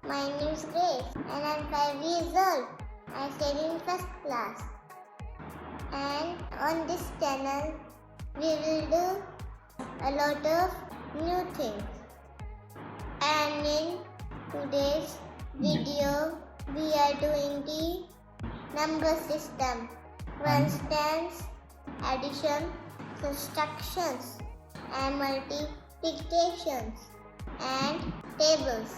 My name is Grace and I'm 5 years old. I study in first class. And on this channel, we will do a lot of new things. And in today's video, we are doing the number system. Constants, addition, subtractions, and multiplications, and tables.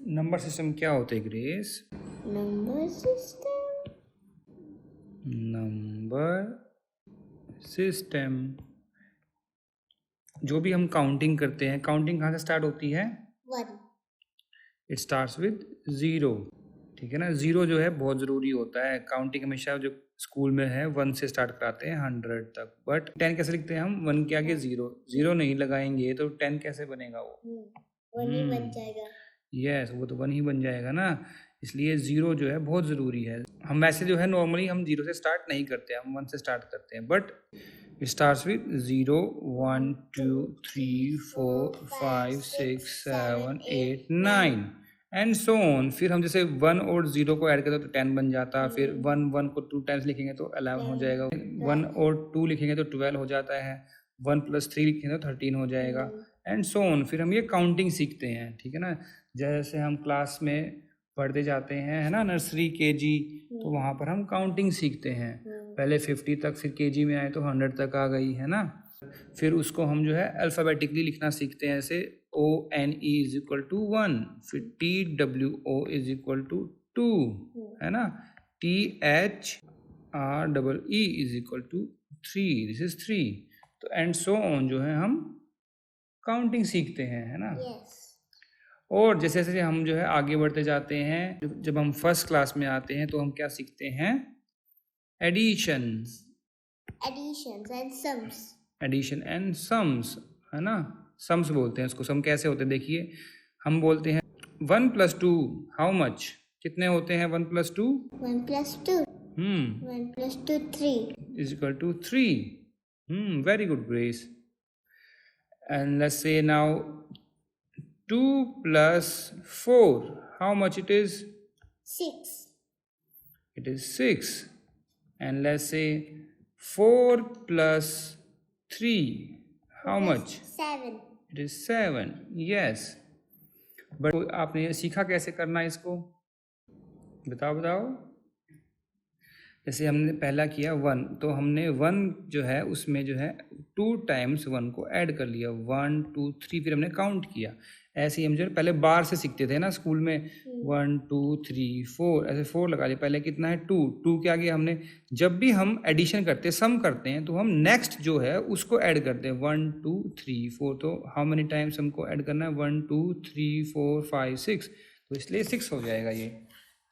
Number system क्या होते हैं grace? Number system. Number system जो भी हम counting करते हैं, counting कहाँ से स्टार्ट होती है? 1. इट स्टार्ट्स विद 0, ठीक है ना। 0 जो है बहुत ज़रूरी होता है। काउंटिंग हमेशा जो स्कूल में है 1 से स्टार्ट कराते हैं 100 तक। बट 10 कैसे लिखते हैं हम? 1 के आगे 0 नहीं लगाएंगे तो 10 कैसे बनेगा? वो 1 ही बन जाएगा। यस, वो तो 1 ही बन जाएगा ना। इसलिए 0 जो है बहुत ज़रूरी है। हम वैसे जो है नॉर्मली हम 0 से स्टार्ट नहीं करते, हम 1 से स्टार्ट करते हैं। But it starts with 0, 1, 2, 3, 4, 5, 6, 7, 8, 9 and so on. फिर हम जैसे 1 और 0 को ऐड करते तो 10 बन जाता। फिर 1 को 2 टाइम्स लिखेंगे तो 11 हो जाएगा। 1 और 2 लिखेंगे तो 12 हो जाता है। 1 + 3 लिखेंगे तो 13 हो जाएगा एंड सो ऑन। फिर हम ये काउंटिंग सीखते हैं, ठीक है ना। जैसे हम क्लास में पढ़ते जाते हैं, है ना, नर्सरी केजी, तो वहाँ पर हम काउंटिंग सीखते हैं। पहले 50 तक, फिर केजी में आए तो 100 तक आ गई, है ना। फिर उसको हम जो है अल्फ़ाबेटिकली लिखना सीखते हैं, जैसे ONE = 1, फिर TWO = 2, है ना। THREE = 3, this is 3। तो एंड सो ऑन जो है हम काउंटिंग सीखते हैं, है ना। Yes. और जैसे जैसे हम जो है आगे बढ़ते जाते हैं, जब हम फर्स्ट क्लास में आते हैं तो हम क्या सीखते हैं? Addition Additions and sums. Addition and sums, है ना। सम्स बोलते हैं उसको। सम कैसे होते हैं देखिए, हम बोलते हैं 1 + 2 हाउ मच? कितने होते हैं 1 + 2? 1 + 2. 1 + 2 3. = 3. Very good, Grace. And let's say now 2 + 4, how much it is? 6. It is 6. And let's say 4 + 3, how much? 7. It is 7. Yes. But आपने ये सीखा कैसे करना इसको? बताओ। जैसे हमने पहला किया 1, तो हमने 1 जो है उसमें जो है 2 टाइम्स 1 को ऐड कर लिया, 1, 2, 3, फिर हमने काउंट किया। ऐसे ही हम जो है पहले बार से सीखते थे ना स्कूल में, 1, 2, 3, 4, ऐसे 4 लगा लिया। पहले कितना है? 2 के आगे हमने, जब भी हम एडिशन करते हैं, सम करते हैं, तो हम नेक्स्ट जो है उसको ऐड करते हैं, 1, 2, 3, 4। तो हाउ मेनी टाइम्स हमको ऐड करना है? 1, 2, 3, 4, 5, 6। तो इसलिए 6 हो जाएगा ये,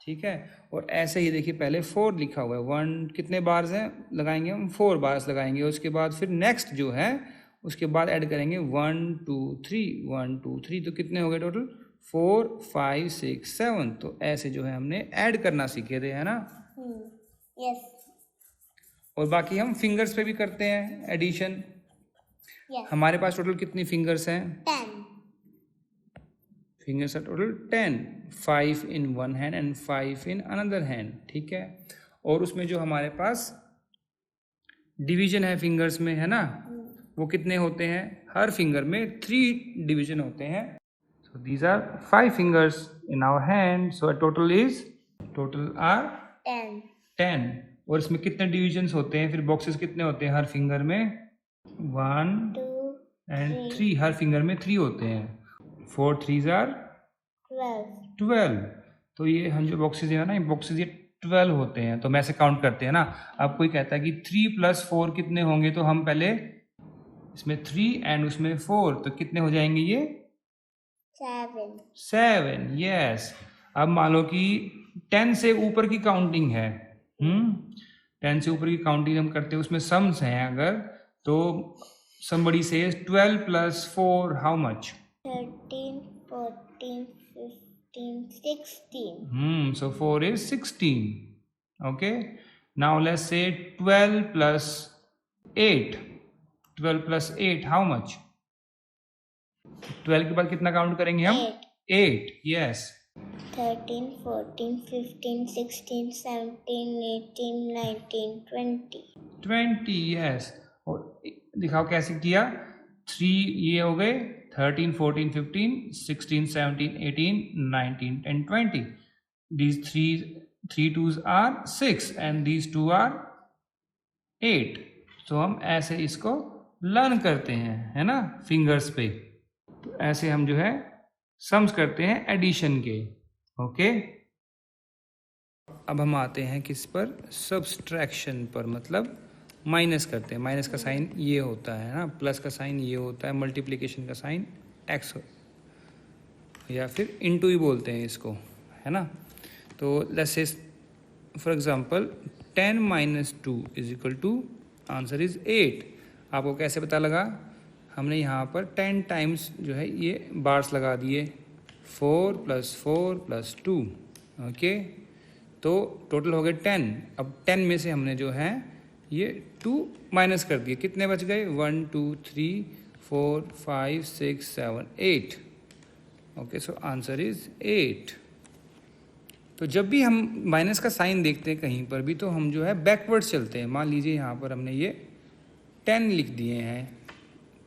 ठीक है। और ऐसे ही देखिए पहले 4 लिखा हुआ है, 1 कितने बार्स हैं? लगाएंगे हम 4 बार्स लगाएंगे। उसके बाद फिर नेक्स्ट जो है उसके बाद ऐड करेंगे 1, 2, 3, 1, 2, 3। तो कितने हो गए टोटल? 4, 5, 6, 7। तो ऐसे जो है हमने ऐड करना सीखे थे, है ना। Yes. और बाकी हम फिंगर्स पे भी करते हैं एडिशन। Yes. हमारे पास टोटल कितनी फिंगर्स हैं? 10. Fingers are total 10, 5 in one hand and 5 in another hand, ठीक है। और उसमें जो हमारे पास डिवीजन है फिंगर्स में, है ना, वो कितने होते हैं? हर फिंगर में 3 डिवीजन होते हैं। So these are 5 fingers in our hand. So total are 10। और इसमें कितने डिविजन्स होते हैं? फिर बॉक्सेस कितने होते हैं हर फिंगर में? 1 and 3, हर फिंगर में 3 होते हैं। 4 3s are 12। तो ये हम जो बॉक्सेस है ना, ये बॉक्सेस ये 12 होते हैं। तो मैं ऐसे काउंट करते हैं ना। अब कोई कहता है कि 3 + 4 कितने होंगे? तो हम पहले इसमें 3 एंड उसमें 4, तो कितने हो जाएंगे ये? 7। यस। अब मान लो कि 10 से ऊपर की काउंटिंग है, 10 से ऊपर की काउंटिंग हम करते हैं, उसमें सम्स हैं अगर, तो somebody says 12 + 4 how much? 13, 14, 15, 16. So 4 is 16. Okay. Now let's say 12 + 8. 12 + 8 how much? 12 के बाद कितना काउंट करेंगे हम? 8, yes. 13, 14, 15, 16, 17, 18, 19, 20. 20, yes. और दिखाओ कैसे किया। 3 ये हो गए, 13, 14, 15, 16, 17, 18, 19 and 20. These three twos are 6 and these two are 8. तो हम ऐसे इसको लर्न करते हैं, है ना, फिंगर्स पे। तो ऐसे हम जो है सम्स करते हैं एडिशन के। ओके, अब हम आते हैं किस पर, सब्सट्रैक्शन पर, मतलब माइनस करते हैं। माइनस का साइन ये होता है ना, प्लस का साइन ये होता है, मल्टीप्लिकेशन का साइन एक्स या फिर इनटू ही बोलते हैं इसको, है ना। तो let's say for example 10 minus 2 is equal to, answer is 8। आपको कैसे पता लगा, हमने यहाँ पर 10 टाइम्स जो है ये बार्स लगा दिए, 4 + 4 + 2, ओके। तो टोटल हो गए 10। अब 10 में से हमने जो है ये 2 माइनस कर दिए, कितने बच गए, 1 2 3 4 5 6 7 8, ओके। So answer is 8। तो जब भी हम माइनस का साइन देखते हैं कहीं पर भी, तो हम जो है बैकवर्ड्स चलते हैं। मान लीजिए यहाँ पर हमने ये 10 लिख दिए हैं,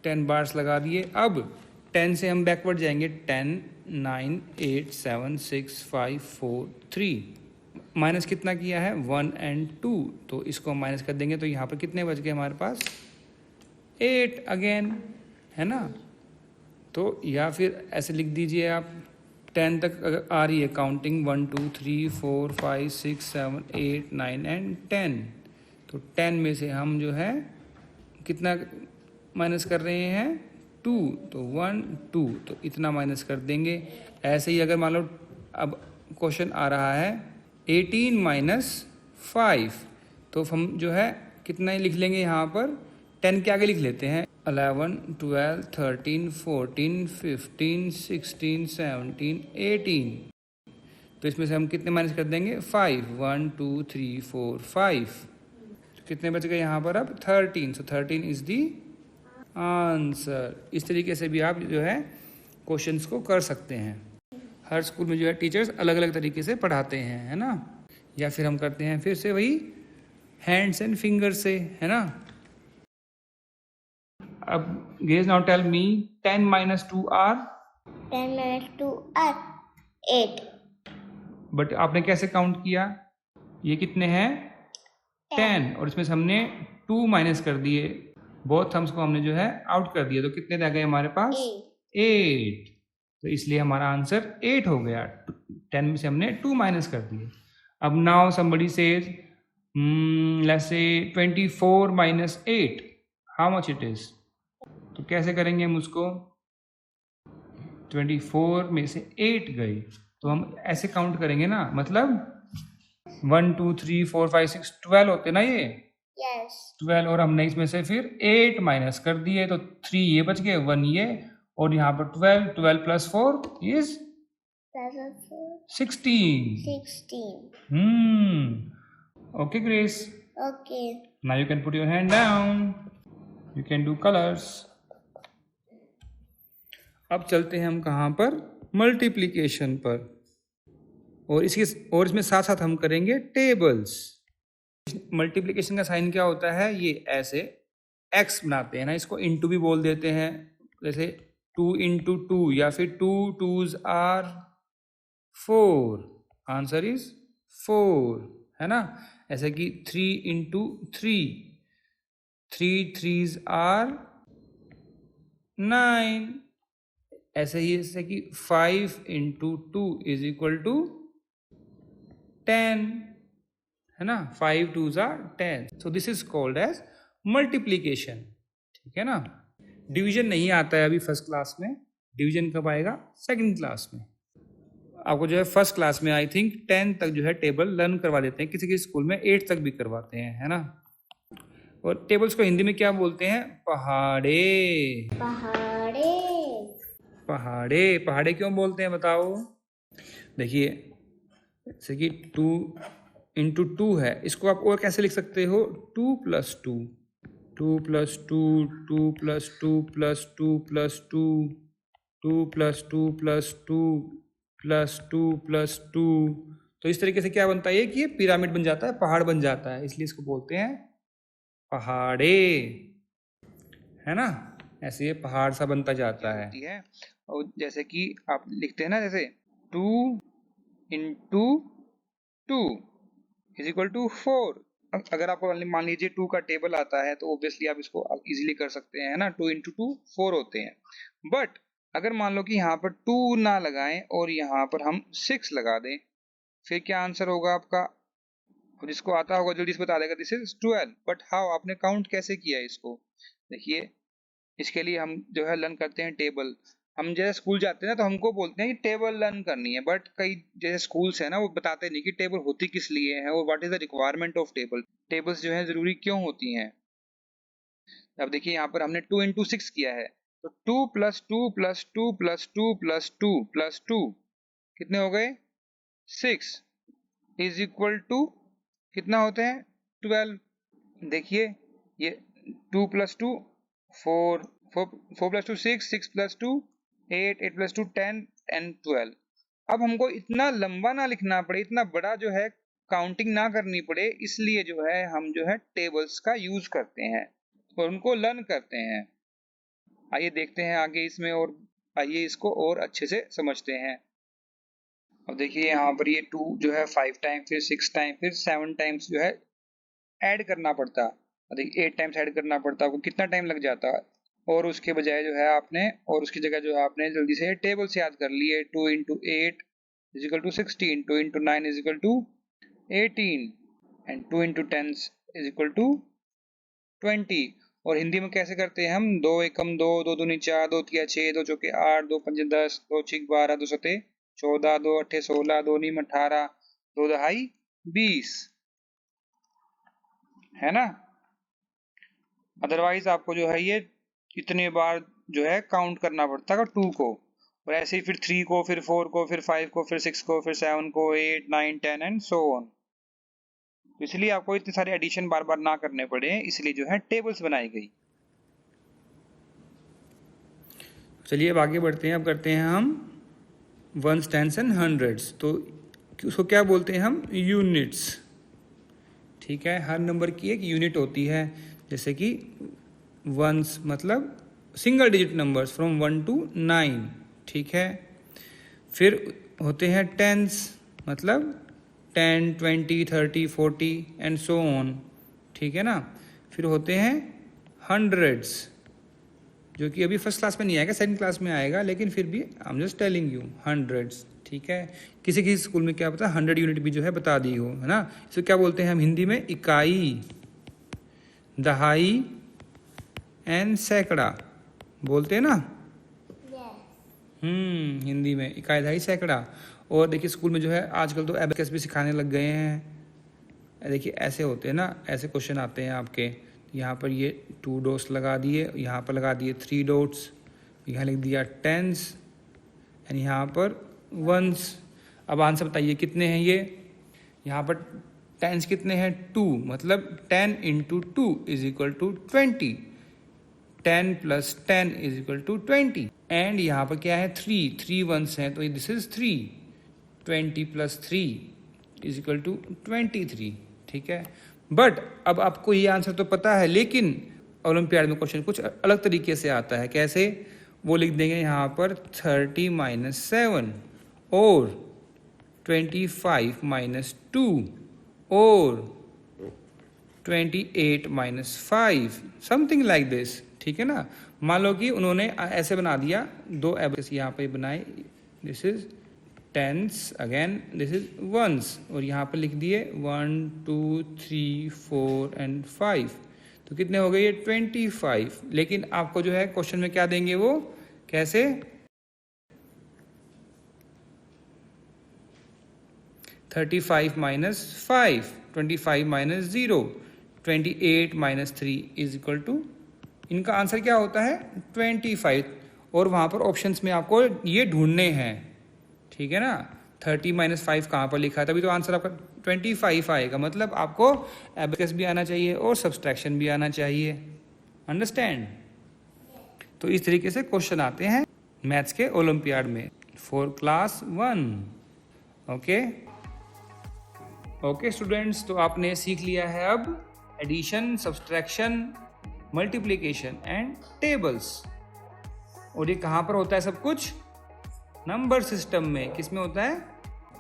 10 बार्स लगा दिए। अब 10 से हम बैकवर्ड जाएंगे, 10 9 8 7 6 5 4 3, माइनस कितना किया है, 1 और 2, तो इसको हम माइनस कर देंगे। तो यहाँ पर कितने बच गए हमारे पास, 8 अगेन, है ना। तो या फिर ऐसे लिख दीजिए आप, 10 तक अगर आ रही है काउंटिंग, 1 2 3 4 5 6 7 8 9 और 10, तो 10 में से हम जो है कितना माइनस कर रहे हैं, 2, तो 1 2, तो इतना माइनस कर देंगे। ऐसे ही अगर मान लो अब क्वेश्चन आ रहा है 18 माइनस 5, तो हम जो है कितना ही लिख लेंगे यहाँ पर, 10 के आगे लिख लेते हैं, 11 12 13 14 15 16 17 18, तो इसमें से हम कितने माइनस कर देंगे, 5, 1 2 3 4 5, तो कितने बच गए यहाँ पर अब, 13। सो 13 इज दी आंसर। इस तरीके से भी आप जो है क्वेश्चंस को कर सकते हैं। हर स्कूल में जो है टीचर्स अलग अलग तरीके से पढ़ाते हैं, है ना। या फिर हम करते हैं फिर से वही हैंड्स एंड फिंगर से, है ना। अब guys now tell me, 10 minus 2 are, 10 minus 2 are 8. But आपने कैसे काउंट किया, ये कितने हैं, 10, और इसमें से हमने 2 माइनस कर दिए, बोथ थम्स को हमने जो है आउट कर दिया, तो कितने रह गए हमारे पास, 8। तो इसलिए हमारा आंसर 8 हो गया। 10 में से हमने 2 माइनस कर दिए। अब now somebody says, let's say 24 minus 8, how much it is. तो कैसे करेंगे हम उसको, 24 में से 8 गए, तो हम ऐसे काउंट करेंगे ना, मतलब 1 2 3 4 5 6 12 होते ना ये, Yes. 12, और हमने इसमें से फिर 8 माइनस कर दिए, तो 3 ये बच गए, 1 ये, और यहाँ पर 12, 12 + 4 is 16. 16. Okay, Grace. Okay. Now you can put your hand down. You can do colors. अब चलते हैं हम कहाँ पर, मल्टीप्लिकेशन पर, और इसमें साथ साथ हम करेंगे टेबल्स। मल्टीप्लिकेशन का साइन क्या होता है, ये ऐसे एक्स बनाते हैं ना, इसको इनटू भी बोल देते हैं, जैसे 2 × 2, या फिर 2 2s are 4, आंसर इज 4, है ना। ऐसे कि 3 × 3, 3 3s are 9, ऐसे ही जैसे कि 5 × 2 इज इक्वल टू 10, है ना, 5 2s are 10। So this is called as multiplication, ठीक है ना। डिवीजन नहीं आता है अभी फर्स्ट क्लास में, डिवीजन कब आएगा, सेकंड क्लास में। आपको जो है फर्स्ट क्लास में आई थिंक 10 तक जो है टेबल लर्न करवा देते हैं, किसी किसी स्कूल में 8 तक भी करवाते हैं, है ना। और टेबल्स को हिंदी में क्या बोलते हैं, पहाड़े। पहाड़े. पहाड़े, पहाड़े क्यों बोलते हैं बताओ। देखिए जैसे कि 2 × 2 है, इसको आप और कैसे लिख सकते हो, 2 + 2, 2 + 2, 2 + 2 + 2 + 2, 2 प्लस 2 प्लस 2 प्लस 2 प्लस 2। तो इस तरीके से क्या बनता है कि ये पिरामिड बन जाता है, पहाड़ बन जाता है, इसलिए इसको बोलते हैं पहाड़े, है ना। ऐसे ये पहाड़ सा बनता जाता है। और जैसे कि आप लिखते हैं ना, जैसे 2 इंटू 2 इज इक्वल टू 4। अगर आपको मान लीजिए 2 का टेबल आता है तो ऑब्वियसली आप इसको इजीली कर सकते हैं, है ना। 2 इंटू 2 4 होते हैं। बट अगर मान लो कि यहाँ पर 2 ना लगाएं और यहाँ पर हम 6 लगा दें, फिर क्या आंसर होगा आपका? जिसको आता होगा जल्दी से बता देगा, दिस इज 12। बट हाउ, आपने काउंट कैसे किया इसको? देखिए, इसके लिए हम जो है लर्न करते हैं टेबल। हम जैसे स्कूल जाते हैं ना तो हमको बोलते हैं कि टेबल लर्न करनी है, बट कई जैसे स्कूल्स है ना वो बताते नहीं कि टेबल होती किस लिए है और what is the requirement of table. Tables जो है जरूरी क्यों होती हैं। अब देखिए यहाँ पर हमने 2 इंटू 6 किया है, तो 2 plus 2 plus 2 plus 2 plus 2 plus 2 कितने हो गए? 6 इज इक्वल टू कितना होते हैं? 12। देखिए ये 2 plus 2 4, 4 plus 2 6, 6 plus 2 8, 8 plus 2 10 and 12। अब हमको इतना लंबा ना लिखना पड़े, इतना बड़ा जो है काउंटिंग ना करनी पड़े, इसलिए जो है हम जो है टेबल्स का यूज करते हैं और उनको लर्न करते हैं। आइए देखते हैं आगे इसमें, और आइए इसको और अच्छे से समझते हैं। अब देखिए यहाँ पर ये 2 जो है 5 टाइम, फिर 6 टाइम, फिर 7 टाइम्स जो है ऐड करना पड़ता। देखिए 8 टाइम्स ऐड करना पड़ता, आपको कितना टाइम लग जाता। और उसके बजाय जो है आपने, और उसकी जगह जो है आपने जल्दी से टेबल से याद कर लिए। 2 into 8 is equal to 16, 2 into 9 is equal to 18 and 2 into 10 is equal to 20। और हिंदी में कैसे करते हैं हम? 2 एकम 2, 2 दूनी 4, 2 तिया 6, 2 चौके 8, 2 पंजे 10, 2 छिक 12, 2 सते 14, 2 अट्ठे 16, 2 नीम 18, 2 दहाई 20, है ना। अदरवाइज आपको जो है ये इतने बार जो है काउंट करना पड़ता है 2 को, और ऐसे ही फिर 3 को, फिर 4 को, फिर 5 को, फिर 6 को, फिर 7 को, 8, 9, 10 एंड सो ऑन। इसलिए आपको इतने सारे एडिशन बार बार ना करने पड़े, इसलिए जो है टेबल्स बनाई गई। चलिए अब आगे बढ़ते हैं। अब करते हैं हम वंस, टेंस एंड हंड्रेड्स। तो उसको क्या बोलते हैं हम? यूनिट्स। ठीक है, हर नंबर की एक यूनिट होती है। जैसे कि वंस मतलब single digit numbers from 1 to 9। ठीक है, फिर होते हैं टेंस, मतलब 10, 20, 30, 40 एंड सो ऑन। ठीक है ना। फिर होते हैं हंड्रेड्स, जो कि अभी फर्स्ट क्लास में नहीं आएगा, सेकंड क्लास में आएगा, लेकिन फिर भी I am just telling you hundreds. ठीक है, किसी किसी स्कूल में क्या पता 100 यूनिट भी जो है बता दी हो, है ना। इसको क्या बोलते हैं हम हिंदी में? इकाई, दहाई एंड सैकड़ा बोलते हैं ना। हिंदी में इकाई, दहाई, सैकड़ा। और देखिए स्कूल में जो है आजकल तो एबेकस भी सिखाने लग गए हैं। देखिए ऐसे होते हैं ना, ऐसे क्वेश्चन आते हैं आपके। यहाँ पर ये 2 डॉट्स लगा दिए, यहाँ पर लगा दिए 3 डॉट्स, यहाँ लिख दिया टेंस एंड यहाँ पर वंस। अब आंसर बताइए कितने हैं ये। यहाँ पर टेंस कितने हैं? 2, मतलब 10 into 2 is equal to 20। 10 plus 10 is equal to 20। And यहाँ पर क्या है? 3 वंस हैं, तो this is 3। 20 plus 3 is equal to 23। ठीक है, बट अब आपको ये आंसर तो पता है, लेकिन ओलंपियाड में क्वेश्चन कुछ अलग तरीके से आता है। कैसे? वो लिख देंगे यहाँ पर 30 माइनस 7 और 25 माइनस 2 और 28 माइनस 5, समथिंग लाइक दिस। ठीक है ना। मान लो कि उन्होंने ऐसे बना दिया, 2 एबेकस यहाँ पे बनाए, this is tens, again this is ones, और यहाँ पर लिख दिए 1, 2, 3, 4 एंड 5। तो कितने हो गए ये? 25। लेकिन आपको जो है क्वेश्चन में क्या देंगे वो? कैसे? 35 minus 5, 25 minus 0, 28 minus 3 is equal to, इनका आंसर क्या होता है? 25। और वहाँ पर ऑप्शंस में आपको ये ढूंढने हैं। ठीक है ना। 30 माइनस 5 कहाँ पर लिखा है? तभी तो आंसर आपका 25 आएगा। मतलब आपको एबेकस भी आना चाहिए और सब्सट्रैक्शन भी आना चाहिए। अंडरस्टैंड? तो इस तरीके से क्वेश्चन आते हैं मैथ्स के ओलंपियाड में for class 1। Okay okay students, तो आपने सीख लिया है अब addition, subtraction, multiplication and tables. और ये कहाँ पर होता है सब कुछ? नंबर सिस्टम में। किस में होता है?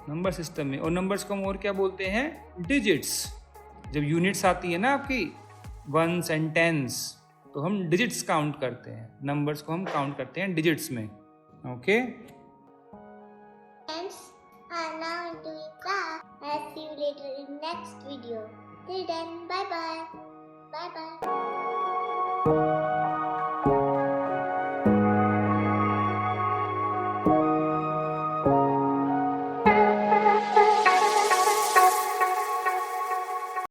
नंबर सिस्टम में। और नंबर्स को हम और क्या बोलते हैं? डिजिट्स। जब यूनिट्स आती है ना आपकी, वंस एंड टेंस, तो हम डिजिट्स काउंट करते हैं। नंबर्स को हम काउंट करते हैं डिजिट्स में। Okay Friends are now doing class. I'll see you later in next video. Till then, bye bye. Bye bye.